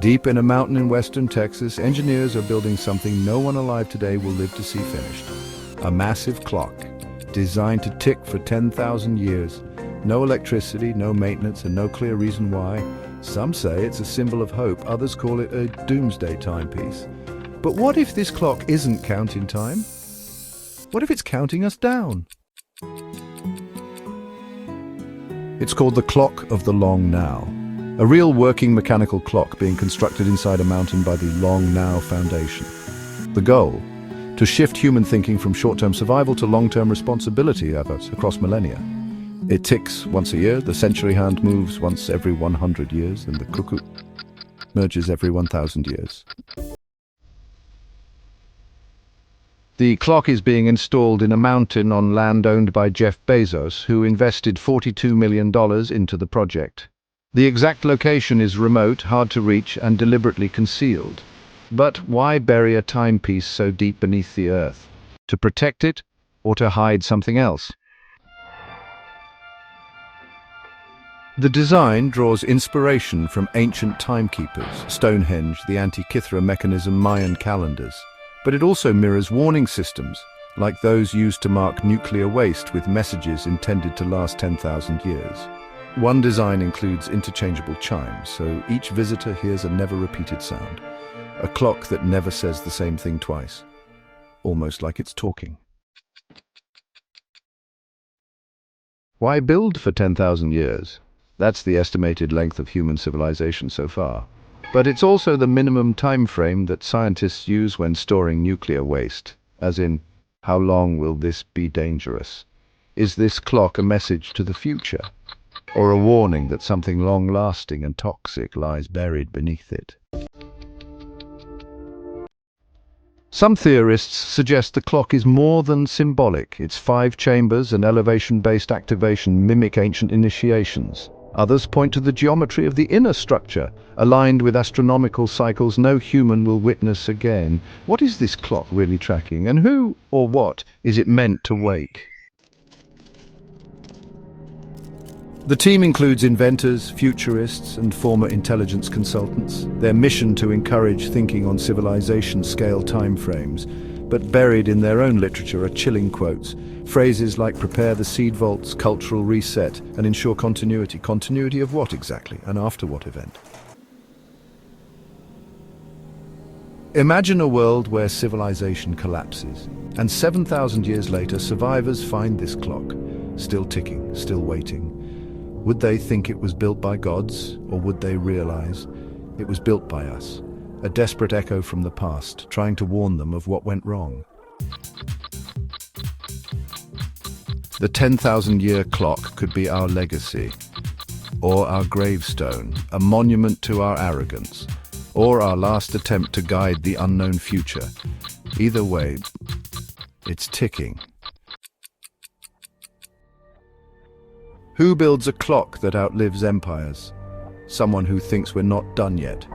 Deep in a mountain in western Texas, engineers are building something no one alive today will live to see finished. A massive clock, designed to tick for 10,000 years. No electricity, no maintenance, and no clear reason why. Some say it's a symbol of hope, others call it a doomsday timepiece. But what if this clock isn't counting time? What if it's counting us down? It's called the Clock of the Long Now. A real working mechanical clock being constructed inside a mountain by the Long Now Foundation. The goal? To shift human thinking from short-term survival to long-term responsibility efforts across millennia. It ticks once a year, the century hand moves once every 100 years, and the cuckoo merges every 1,000 years. The clock is being installed in a mountain on land owned by Jeff Bezos, who invested $42 million into the project. The exact location is remote, hard to reach, and deliberately concealed. But why bury a timepiece so deep beneath the earth? To protect it, or to hide something else? The design draws inspiration from ancient timekeepers, Stonehenge, the Antikythera mechanism, Mayan calendars. But it also mirrors warning systems, like those used to mark nuclear waste with messages intended to last 10,000 years. One design includes interchangeable chimes, so each visitor hears a never-repeated sound. A clock that never says the same thing twice. Almost like it's talking. Why build for 10,000 years? That's the estimated length of human civilization so far. But it's also the minimum time frame that scientists use when storing nuclear waste. As in, how long will this be dangerous? Is this clock a message to the future? Or a warning that something long-lasting and toxic lies buried beneath it? Some theorists suggest the clock is more than symbolic. Its 5 chambers and elevation-based activation mimic ancient initiations. Others point to the geometry of the inner structure, aligned with astronomical cycles no human will witness again. What is this clock really tracking, and who or what is it meant to wake? The team includes inventors, futurists, and former intelligence consultants. Their mission to encourage thinking on civilization-scale timeframes, but buried in their own literature are chilling quotes. Phrases like prepare the seed vaults, cultural reset, and ensure continuity. Continuity of what exactly, and after what event? Imagine a world where civilization collapses, and 7,000 years later, survivors find this clock, still ticking, still waiting. Would they think it was built by gods, or would they realize it was built by us? A desperate echo from the past, trying to warn them of what went wrong. The 10,000-year clock could be our legacy, or our gravestone, a monument to our arrogance, or our last attempt to guide the unknown future. Either way, it's ticking. Who builds a clock that outlives empires? Someone who thinks we're not done yet.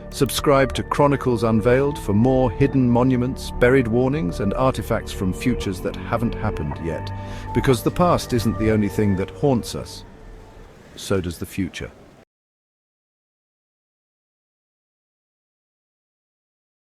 Subscribe to Chronicles Unveiled for more hidden monuments, buried warnings, and artifacts from futures that haven't happened yet. Because the past isn't the only thing that haunts us. So does the future.